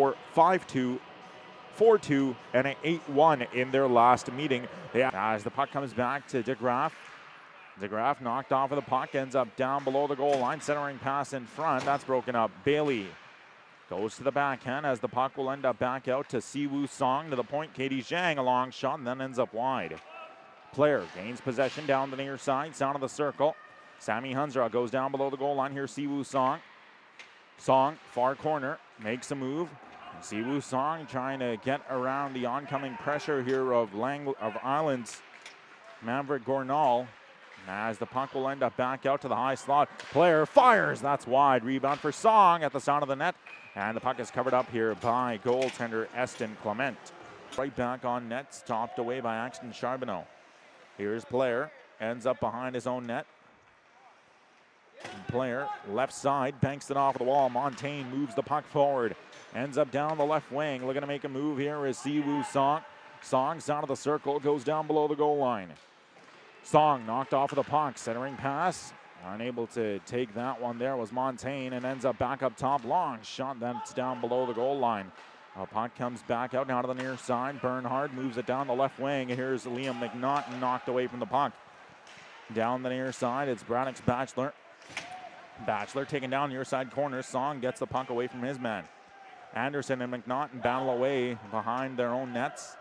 score 5-2, 4-2, and an 8-1 in their last meeting. As the puck comes back to DeGraff. DeGraff knocked off of the puck, ends up down below the goal line, centering pass in front. That's broken up. Bailey goes to the backhand as the puck will end up back out to Siwoo Song to the point. Katie Zhang, a long shot, and then ends up wide. Player gains possession down the near side, sound of the circle. Sammy Hunsra goes down below the goal line. Here, Siwoo Song. Song, far corner, makes a move. Siwoo Song trying to get around the oncoming pressure here of Island's Maverick Gornal. As the puck will end up back out to the high slot. Player fires, that's wide. Rebound for Song at the sound of the net. And the puck is covered up here by goaltender Eston Clement. Right back on net, stopped away by Axton Charbonneau. Here's Player, ends up behind his own net. Player, left side, banks it off the wall. Montaigne moves the puck forward. Ends up down the left wing. Looking to make a move here is Siwoo Song. Song, sound of the circle, goes down below the goal line. Song knocked off of the puck, centering pass. Unable to take that one there was Montaigne and ends up back up top. Long shot that's down below the goal line. Puck comes back out now to the near side. Bernhard moves it down the left wing. Here's Liam McNaughton knocked away from the puck. Down the near side, it's Braddock's Batchelor. Batchelor taking down near side corner. Song gets the puck away from his man. Anderson and McNaughton battle away behind their own nets.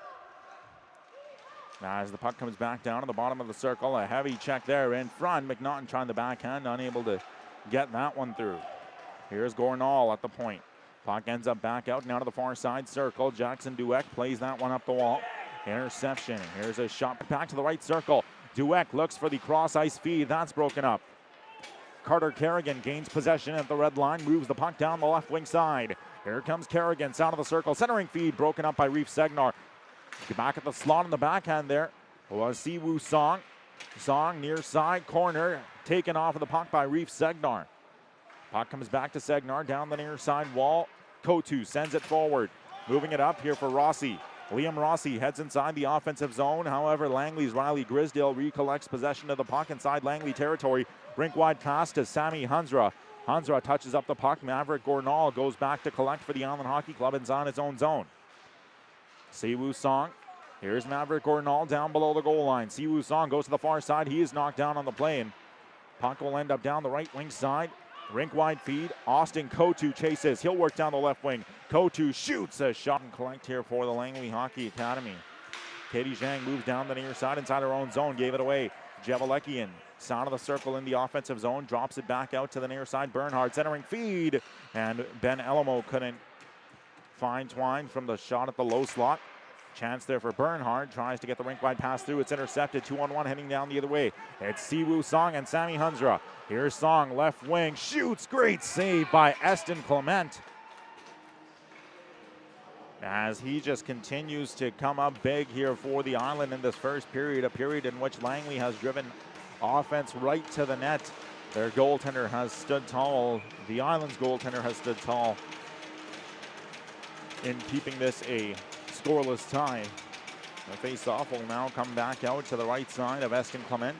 As the puck comes back down to the bottom of the circle, a heavy check there in front. McNaughton trying the backhand, unable to get that one through. Here's Gornal at the point. Puck ends up back out now to the far side circle. Jackson Dueck plays that one up the wall. Interception. Here's a shot back to the right circle. Dueck looks for the cross ice feed. That's broken up. Carter Kerrigan gains possession at the red line, moves the puck down the left wing side. Here comes Kerrigan, sound of the circle, centering feed, broken up by Reef Segnar. Back at the slot in the backhand there was Siwoo Song. Song near side corner, taken off of the puck by Reef Segnar. Puck comes back to Segnar down the near side wall. Kotu sends it forward, moving it up here for Rossi. Liam Rossi heads inside the offensive zone. However, Langley's Riley Grisdale recollects possession of the puck inside Langley territory. Rink wide pass to Sammy Hunsra. Hunsra touches up the puck. Maverick Gornal goes back to collect for the Island Hockey Club inside his own zone. Siwoo Song. Here's Maverick Gornal down below the goal line. Siwoo Song goes to the far side. He is knocked down on the play, and puck will end up down the right wing side. Rink wide feed. Austin Kotu chases. He'll work down the left wing. Kotu shoots a shot and collect here for the Langley Hockey Academy. Katie Zhang moves down the near side inside her own zone. Gave it away. Javalekian, sound of the circle in the offensive zone. Drops it back out to the near side. Bernhard centering feed. And Ben Elamo couldn't find Twine from the shot at the low slot. Chance there for Bernhard. Tries to get the rink wide pass through. It's intercepted. 2-on-1 heading down the other way. It's Siwoo Song and Sammy Hunsra. Here's Song, left wing. Shoots. Great save by Eston Clement. As he just continues to come up big here for the Island in this first period. A period in which Langley has driven offense right to the net. Their goaltender has stood tall. The Island's goaltender has stood tall in keeping this a scoreless tie. The face-off will now come back out to the right side of Eston Clement.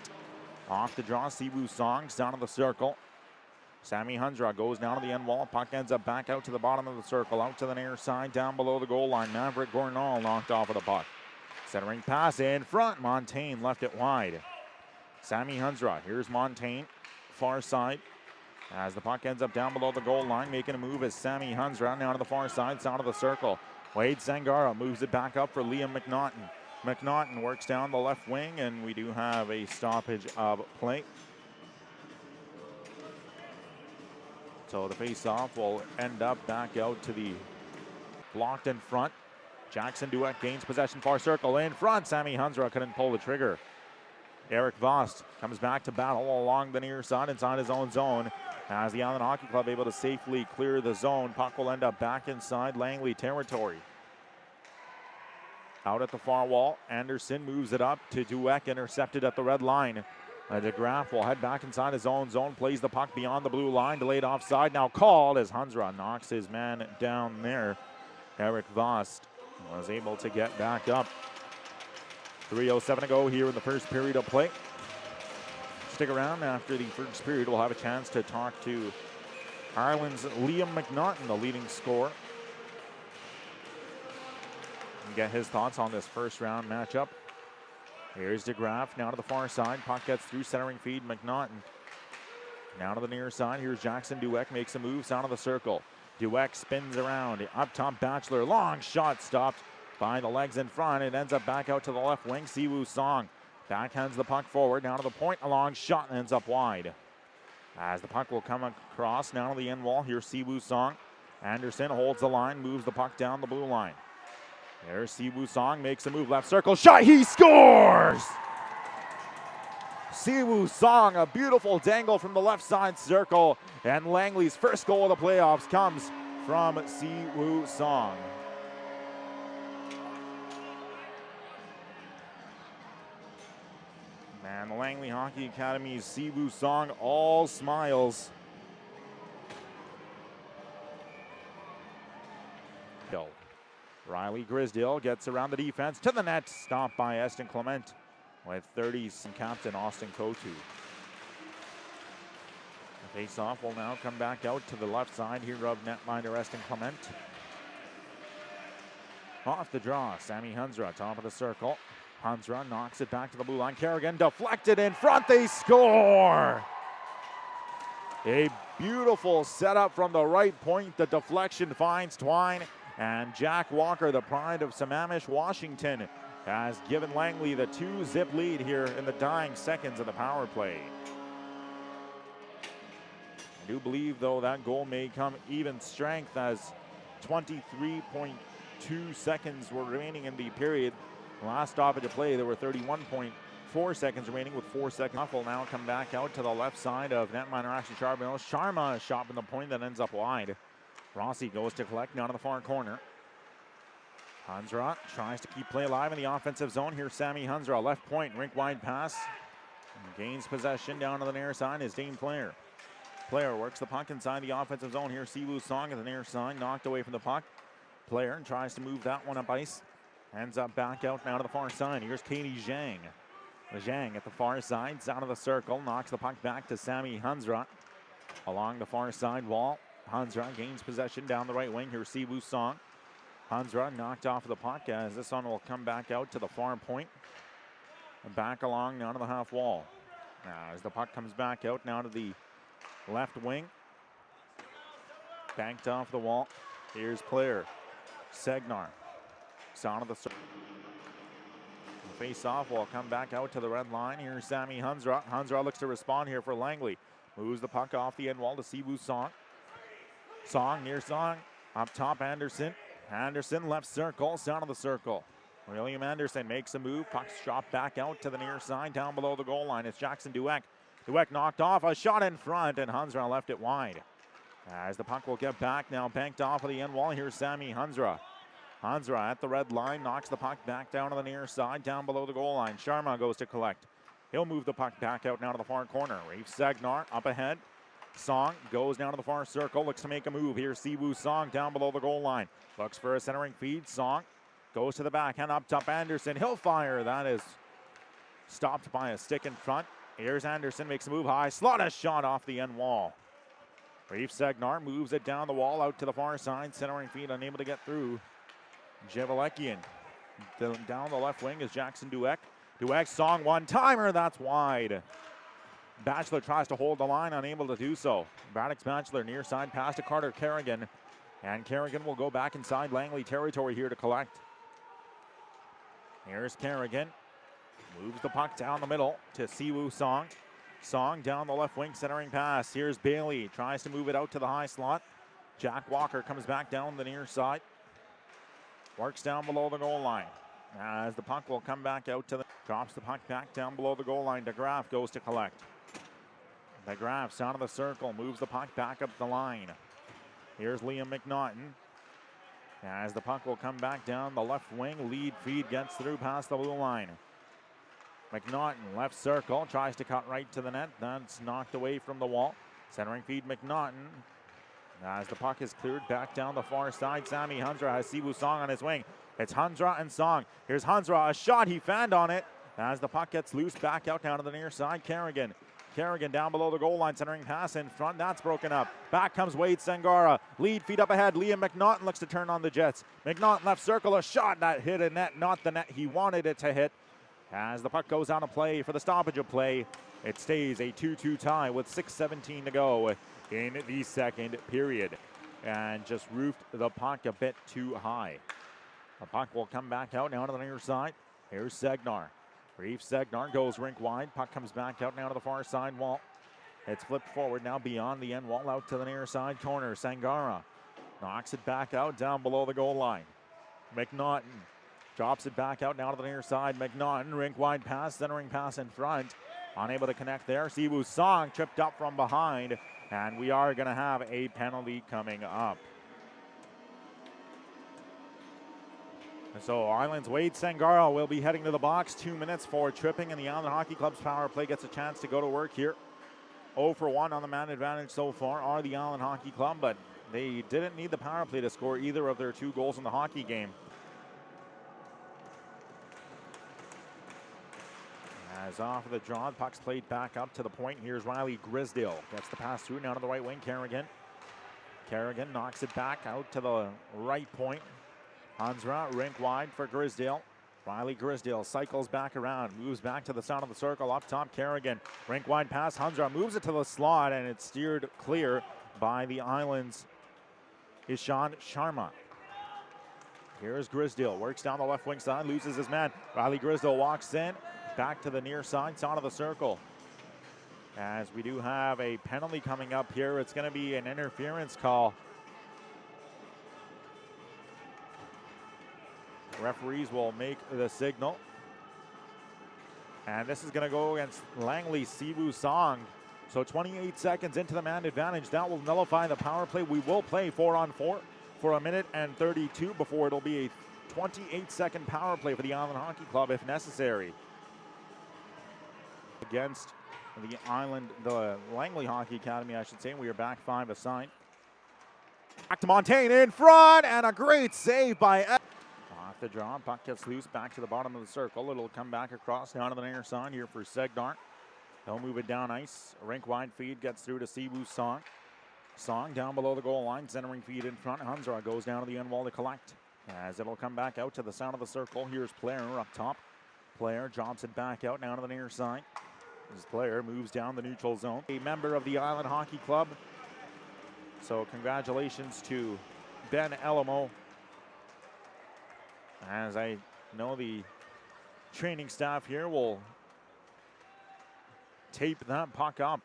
Off the draw, Siwoo Song, down to the circle. Sammy Hunsra goes down to the end wall. Puck ends up back out to the bottom of the circle, out to the near side, down below the goal line. Maverick Gornal knocked off of the puck. Centering pass in front. Montaigne left it wide. Sammy Hunsra, here's Montaigne, far side. As the puck ends up down below the goal line, making a move is Sammy Hunsra now to the far side, down to the circle. Wade Sangara moves it back up for Liam McNaughton. McNaughton works down the left wing, and we do have a stoppage of play. So the face-off will end up back out to the blocked in front. Jackson Dueck gains possession, far circle in front. Sammy Hunsra couldn't pull the trigger. Eric Vost comes back to battle along the near side inside his own zone. As the Island Hockey Club able to safely clear the zone, puck will end up back inside Langley territory. Out at the far wall, Anderson moves it up to Dueck, intercepted at the red line. DeGraff will head back inside his own zone, plays the puck beyond the blue line, delayed offside, now called as Hunsra knocks his man down there. Eric Vost was able to get back up. 3:07 to go here in the first period of play. Stick around after the first period. We'll have a chance to talk to Ireland's Liam McNaughton, the leading scorer and get his thoughts on this first round matchup. Here's DeGraff now to the far side. Puck gets through centering feed. McNaughton now to the near side. Here's Jackson Dueck, makes a move, down of the circle. Dueck spins around. Up top, Batchelor. Long shot stopped by the legs in front. It ends up back out to the left wing. Siwoo Song backhands the puck forward. Now to the point. A long shot and ends up wide. As the puck will come across now to the end wall. Here's Siwoo Song. Anderson holds the line, moves the puck down the blue line. There's Siwoo Song, makes a move, left circle, shot, he scores! Siwoo Song, a beautiful dangle from the left side circle, and Langley's first goal of the playoffs comes from Siwoo Song. And the Langley Hockey Academy's Siwoo Song, all smiles. Riley Grisdale gets around the defense to the net, stopped by Eston Clement with 30s and captain Austin Kotu. The face-off will now come back out to the left side here of netminder Eston Clement. Off the draw, Sammy Hunsra, top of the circle. Hunsra knocks it back to the blue line. Kerrigan deflected in front, they score! A beautiful setup from the right point. The deflection finds Twine. And Jack Walker, the pride of Sammamish, Washington, has given Langley the 2-zip lead here in the dying seconds of the power play. I do believe, though, that goal may come even strength as 23.2 seconds were remaining in the period. Last stoppage of play, there were 31.4 seconds remaining with 4 seconds. Will now come back out to the left side of netminder Ashley Charbonneau. Sharma shot from the point that ends up wide. Rossi goes to collect down to the far corner. Hunsra tries to keep play alive in the offensive zone. Here's Sammy Hunsra, left point, rink wide pass. And gains possession down to the near side is Dane Player. Player works the puck inside the offensive zone. Here's Siwoo Song at the near side, knocked away from the puck. Player tries to move that one up ice. Ends up back out now to the far side. Here's Katie Zhang. Zhang at the far side, out of the circle, knocks the puck back to Sammy Hunsra. Along the far side wall. Hunsra gains possession down the right wing. Here's Siwoo Song. Hunsra knocked off of the puck as this one will come back out to the far point. And back along now to the half wall. Now as the puck comes back out now to the left wing. Banked off the wall. Here's Player. Segnar. Sound of the circle. Face off will come back out to the red line. Here's Sammy Hunsra. Hunsra looks to respond here for Langley. Moves the puck off the end wall to Siwoo Song. Song near Song. Up top, Anderson. Anderson left circle, down of the circle. William Anderson makes a move. Puck shot back out to the near side, down below the goal line. It's Jackson Dueck. Dueck knocked off, a shot in front, and Hunsra left it wide. As the puck will get back now, banked off of the end wall. Here's Sammy Hunsra. Hunsra at the red line, knocks the puck back down to the near side, down below the goal line. Sharma goes to collect. He'll move the puck back out now to the far corner. Rafe Segnar up ahead. Song goes down to the far circle, looks to make a move. Here's Siwoo Song down below the goal line. Looks for a centering feed. Song goes to the backhand up top. Anderson, he'll fire. That is stopped by a stick in front. Here's Anderson, makes a move high. Slot a shot off the end wall. Rafe Segnar moves it down the wall out to the far side. Centering feed unable to get through. Javalekian. Down the left wing is Jackson Dueck. Dueck, Song one-timer. That's wide. Batchelor tries to hold the line, unable to do so. Braddock's Batchelor near side pass to Carter Kerrigan. And Kerrigan will go back inside Langley territory here to collect. Here's Kerrigan. Moves the puck down the middle to Siwoo Song. Song down the left wing, centering pass. Here's Bailey. Tries to move it out to the high slot. Jack Walker comes back down the near side. Works down below the goal line. As the puck will come back out to the... Drops the puck back down below the goal line. DeGraff goes to collect. DeGraff's out of the circle. Moves the puck back up the line. Here's Liam McNaughton. As the puck will come back down the left wing. Lead feed gets through past the blue line. McNaughton, left circle, tries to cut right to the net. That's knocked away from the wall. Centering feed McNaughton. As the puck is cleared back down the far side, Sammy Hunsra has Siwoo Song on his wing. It's Hunsra and Song. Here's Hunsra, a shot, he fanned on it. As the puck gets loose back out down to the near side, Kerrigan. Kerrigan down below the goal line, centering pass in front. That's broken up. Back comes Wade Sangara. Lead feet up ahead. Liam McNaughton looks to turn on the Jets. McNaughton left circle, a shot that hit a net, not the net he wanted it to hit. As the puck goes on a play for the stoppage of play, it stays a 2-2 tie with 6:17 to go in the second period. And just roofed the puck a bit too high. The puck will come back out now to the near side. Here's Segnar. Reef Segnar goes rink wide. Puck comes back out now to the far side wall. It's flipped forward now beyond the end wall out to the near side corner. Sangara knocks it back out down below the goal line. McNaughton drops it back out now to the near side. McNaughton, rink wide pass, centering pass in front. Unable to connect there. Siwoo Song tripped up from behind. And we are going to have a penalty coming up. So Island's Wade Sangara will be heading to the box. 2 minutes for tripping, and the Island Hockey Club's power play gets a chance to go to work here. 0 for 1 on the man advantage so far are the Island Hockey Club, but they didn't need the power play to score either of their 2 goals in the hockey game. As off of the draw, the puck's played back up to the point. Here's Riley Grisdale. Gets the pass through, now to the right wing, Kerrigan. Kerrigan knocks it back out to the right point. Hansra, rink wide for Grisdale. Riley Grisdale cycles back around, moves back to the center of the circle, up top Kerrigan. Rink wide pass, Hansra moves it to the slot, and it's steered clear by the Island's Ishan Sharma. Here's Grisdale, works down the left wing side, loses his man. Riley Grisdale walks in, back to the near side, side of the circle. As we do have a penalty coming up here, it's going to be an interference call. Referees will make the signal. And this is going to go against Langley Siwoo Song. So 28 seconds into the man advantage. That will nullify the power play. We will play 4-on-4 for 1 minute and 32 before it'll be a 28-second power play for the Island Hockey Club if necessary. Against the Langley Hockey Academy, I should say. We are back 5 aside. Back to Montaigne in front, and a great save by off the draw. Puck gets loose back to the bottom of the circle. It'll come back across down to the near side here for Segnar. They'll move it down ice. A rink wide feed gets through to Siwoo Song. Song down below the goal line, centering feed in front. Hansra goes down to the end wall to collect. As it'll come back out to the center of the circle. Here's Player up top. Player drops it back out now to the near side. This player moves down the neutral zone. A member of the Island Hockey Club. So congratulations to Ben Elamo. As I know the training staff here will tape that puck up.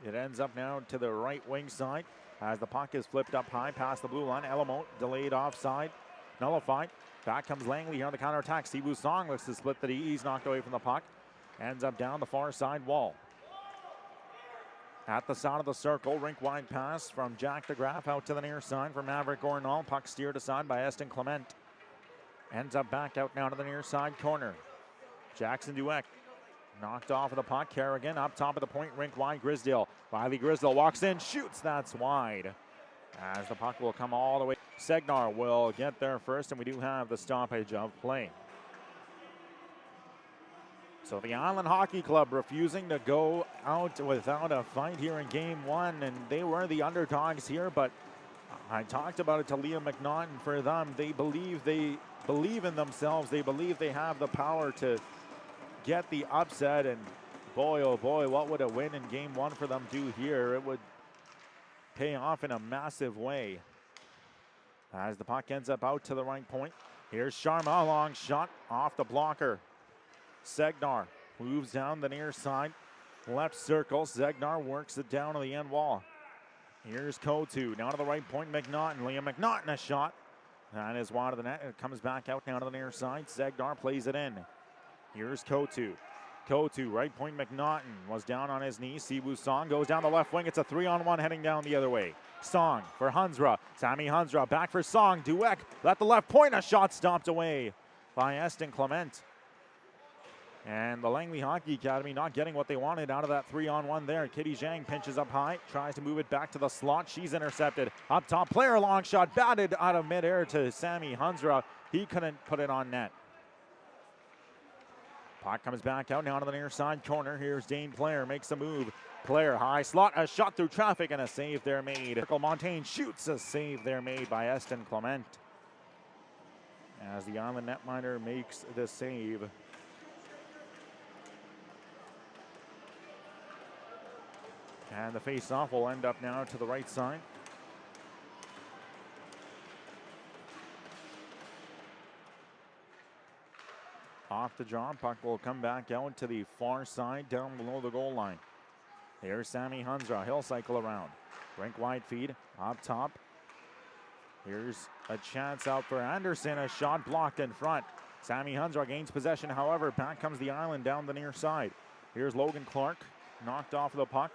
It ends up now to the right wing side as the puck is flipped up high past the blue line. Elamo delayed offside, nullified. Back comes Langley here on the counterattack. Siwoo Song looks to split the D. He's knocked away from the puck. Ends up down the far side wall. At the side of the circle, rink wide pass from Jack DeGraff out to the near side for Maverick Gornall. Puck steered aside by Eston Clement. Ends up back out now to the near side corner. Jackson Dueck knocked off of the puck. Kerrigan up top of the point, rink wide. Grisdale. Riley Grisdale walks in, shoots. That's wide. As the puck will come all the way. Segnar will get there first, and we do have the stoppage of play. So the Island Hockey Club refusing to go out without a fight here in game 1, and they were the underdogs here, but I talked about it to Liam McNaughton. For them, they believe in themselves. They believe they have the power to get the upset, and boy, oh boy, what would a win in game 1 for them do here? It would pay off in a massive way. As the puck ends up out to the right point. Here's Sharma, a long shot off the blocker. Segnar moves down the near side, left circle. Segnar works it down to the end wall. Here's Kotu, down to the right point, McNaughton. Liam McNaughton, a shot. That is wide of the net. It comes back out now to the near side. Segnar plays it in. Here's Kotu. Kotu, right point, McNaughton was down on his knees. Siwoo Song goes down the left wing. It's a 3-on-1 heading down the other way. Song for Hansra. Sammy Hansra back for Song. Dueck at the left point. A shot stopped away by Eston Clement. And the Langley Hockey Academy not getting what they wanted out of that 3-on-1 there. Kitty Zhang pinches up high, tries to move it back to the slot. She's intercepted. Up top, Player, long shot, batted out of midair to Sammy Hansra. He couldn't put it on net. Puck comes back out now to the near side corner. Here's Dane Player, makes a move. Player, high slot, a shot through traffic, and a save there made. Montaigne shoots, a save there made by Eston Clement. As the Island netminder makes the save. And the face-off will end up now to the right side. Off the draw, puck will come back out to the far side, down below the goal line. Here's Sammy Hunsra, he'll cycle around. Rink wide feed, up top. Here's a chance out for Anderson, a shot blocked in front. Sammy Hunsra gains possession, however, back comes the Island down the near side. Here's Logan Clark, knocked off the puck.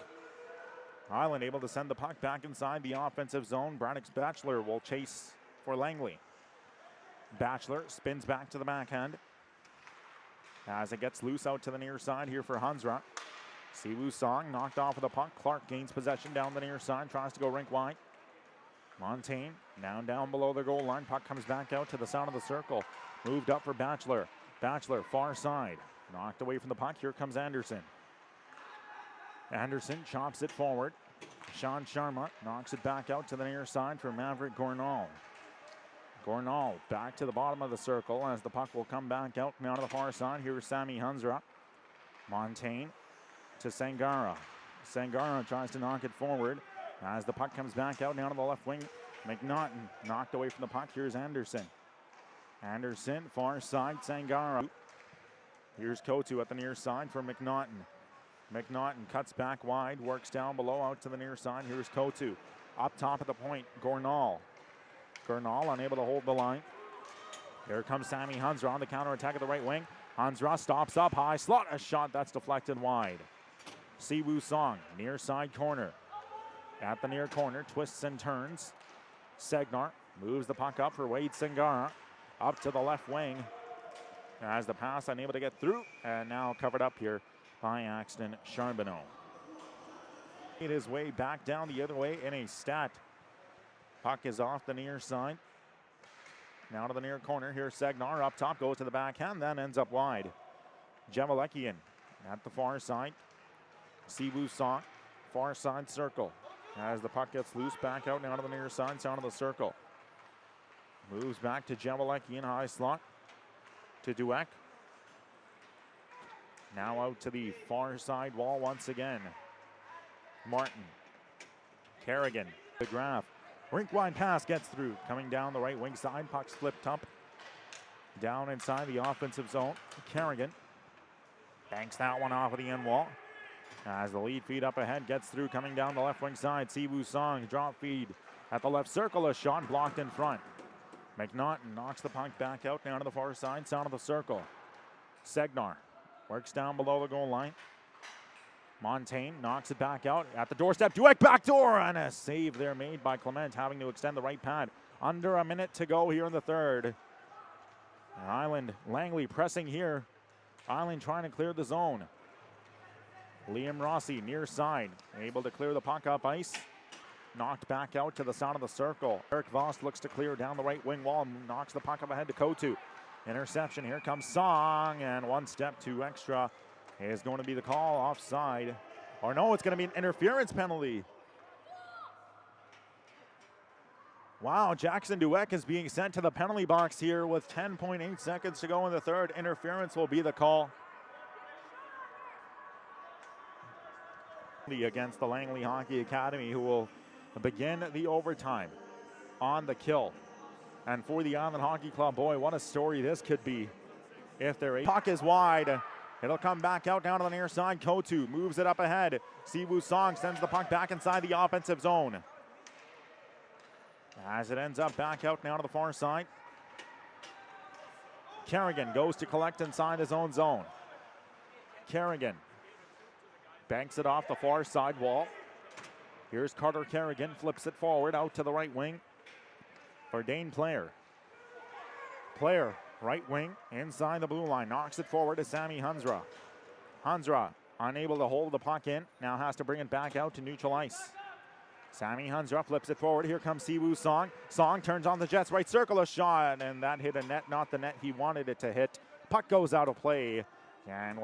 Island able to send the puck back inside the offensive zone. Braddock's Batchelor will chase for Langley. Batchelor spins back to the backhand. As it gets loose out to the near side here for Hunsra. Siwoo Song knocked off of the puck. Clark gains possession down the near side, tries to go rink wide. Montaigne now down below the goal line. Puck comes back out to the side of the circle. Moved up for Batchelor. Batchelor far side. Knocked away from the puck. Here comes Anderson. Anderson chops it forward. Sean Sharma knocks it back out to the near side for Maverick Gornall. Gornall back to the bottom of the circle as the puck will come back out now to the far side. Here's Sammy Hunsra. Montaigne to Sangara. Sangara tries to knock it forward as the puck comes back out now to the left wing. McNaughton knocked away from the puck. Here's Anderson. Anderson, far side, Sangara. Here's Kotu at the near side for McNaughton. McNaughton cuts back wide, works down below out to the near side. Here's Kotu. Up top of the point, Gornall. Gornall unable to hold the line. Here comes Sammy Hunsra on the counterattack at the right wing. Hunsra stops up high, slot a shot that's deflected wide. Siwoo Song, near side corner. At the near corner, twists and turns. Segnar moves the puck up for Wade Sangara. Up to the left wing. As the pass unable to get through, and now covered up here by Axton Charbonneau. Made his way back down the other way in a stat. Puck is off the near side. Now to the near corner. Here's Segnar up top, goes to the backhand, then ends up wide. Jevelekian at the far side. Siwoo Song, far side circle. As the puck gets loose, back out now to the near side, down of the circle. Moves back to Jevelekian, high slot to Dueck. Now out to the far side wall once again. Martin. Kerrigan. The graph. Rink wide pass gets through. Coming down the right wing side. Puck's flipped up. Down inside the offensive zone. Kerrigan banks that one off of the end wall. As the lead feed up ahead gets through. Coming down the left wing side. Siwoo Song. Drop feed at the left circle. A shot blocked in front. McNaughton knocks the puck back out down to the far side. Sound of the circle. Segnar works down below the goal line. Montaigne knocks it back out at the doorstep. Dueck backdoor, and a save there made by Clement, having to extend the right pad. Under a minute to go here in the third. Island, Langley pressing here. Island trying to clear the zone. Liam Rossi near side, able to clear the puck up ice. Knocked back out to the side of the circle. Eric Voss looks to clear down the right wing wall, knocks the puck up ahead to Kotu. Interception, here comes Song, and one step too extra is going to be the call offside. Or no, it's going to be an interference penalty. Wow, Jackson Dueck is being sent to the penalty box here with 10.8 seconds to go in the third. Interference will be the call. Against the Langley Hockey Academy, who will begin the overtime on the kill. And for the Island Hockey Club, boy, what a story this could be. If their puck is wide, it'll come back out down to the near side. Kotu moves it up ahead. Siwoo Song sends the puck back inside the offensive zone. As it ends up back out now to the far side. Kerrigan goes to collect inside his own zone. Kerrigan banks it off the far side wall. Here's Carter Kerrigan, flips it forward out to the right wing for Dane Player. Player, right wing, inside the blue line, knocks it forward to Sammy Hunsra. Hunsra, unable to hold the puck in, now has to bring it back out to neutral ice. Sammy Hunsra flips it forward. Here comes Siwoo Song. Song turns on the Jets' right circle, a shot, and that hit a net, not the net he wanted it to hit. Puck goes out of play. And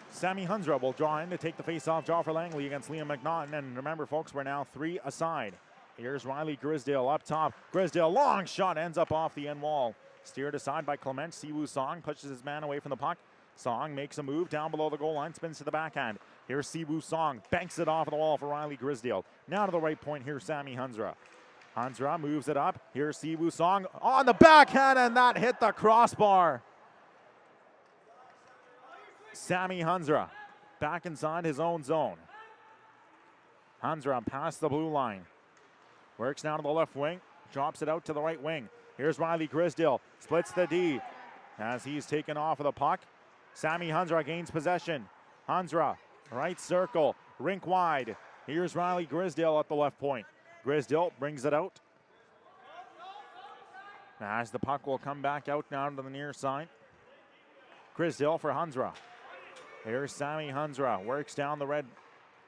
Sammy Hunsra will draw in to take the face-off draw for Langley against Liam McNaughton. And remember, folks, we're now 3 aside. Here's Riley Grisdale up top. Grisdale, long shot, ends up off the end wall. Steered aside by Clement. Siwoo Song pushes his man away from the puck. Song makes a move down below the goal line, spins to the backhand. Here's Siwoo Song, banks it off the wall for Riley Grisdale. Now to the right point, here's Sammy Hunsra. Hunsra moves it up. Here's Siwoo Song on the backhand, and that hit the crossbar. Sammy Hunsra back inside his own zone. Hunsra past the blue line. Works down to the left wing, drops it out to the right wing. Here's Riley Grisdale, splits the D as he's taken off of the puck. Sammy Hunsra gains possession. Hunsra, right circle, rink wide. Here's Riley Grisdale at the left point. Grisdale brings it out. As the puck will come back out now to the near side. Grisdale for Hunsra. Here's Sammy Hunsra, works down the red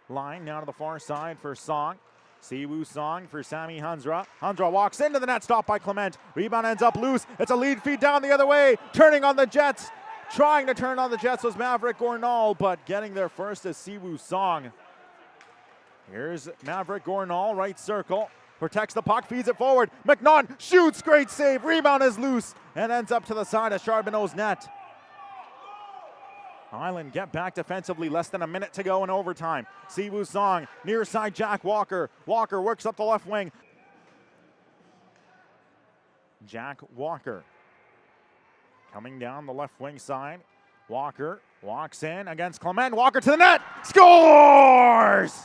line, now to the far side for Song. Siwoo Song for Sammy Hunsra. Hunsra walks into the net, stopped by Clement. Rebound ends up loose. It's a lead feed down the other way. Turning on the Jets. Trying to turn on the Jets was Maverick Gornall, but getting there first is Siwoo Song. Here's Maverick Gornall, right circle. Protects the puck, feeds it forward. McNaughton shoots, great save. Rebound is loose and ends up to the side of Charbonneau's net. Island get back defensively, less than a minute to go in overtime. Siwoo Song, near side Jack Walker. Walker works up the left wing. Jack Walker coming down the left wing side. Walker walks in against Clement. Walker to the net, scores!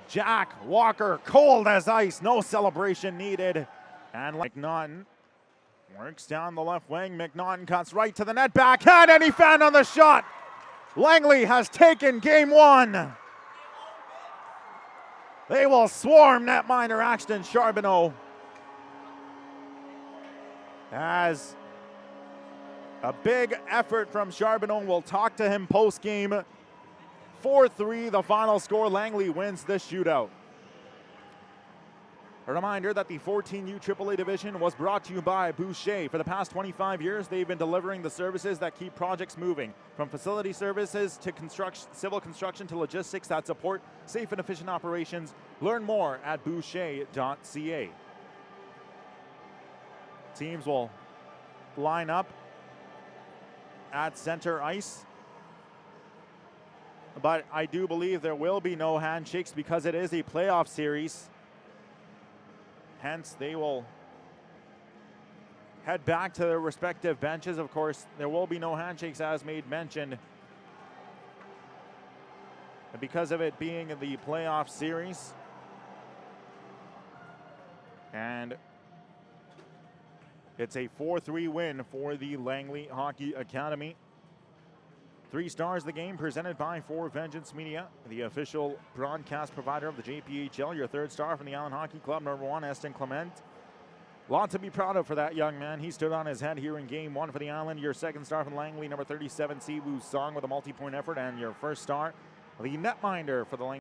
Jack Walker, cold as ice, no celebration needed. And McNaughton works down the left wing. McNaughton cuts right to the net, backhand, and he found on the shot. Langley has taken game 1. They will swarm netminder Axton Charbonneau as a big effort from Charbonneau. We'll talk to him post-game. 4-3 the final score. Langley wins this shootout. A reminder that the 14U AAA division was brought to you by Boucher. For the past 25 years, they've been delivering the services that keep projects moving. From facility services to civil construction to logistics that support safe and efficient operations. Learn more at boucher.ca. Teams will line up at center ice. But I do believe there will be no handshakes because it is a playoff series. Hence, they will head back to their respective benches. Of course, there will be no handshakes as made mentioned. And because of it being the playoff series. And it's a 4-3 win for the Langley Hockey Academy. 3 stars of the game presented by For Vengeance Media, the official broadcast provider of the JPHL. Your 3rd star from the Allen Hockey Club, number 1, Eston Clement. Lot to be proud of for that young man. He stood on his head here in game 1 for the Island. Your 2nd star from Langley, number 37, Siwoo Song with a multi-point effort. And your 1st star, the netminder for the Langley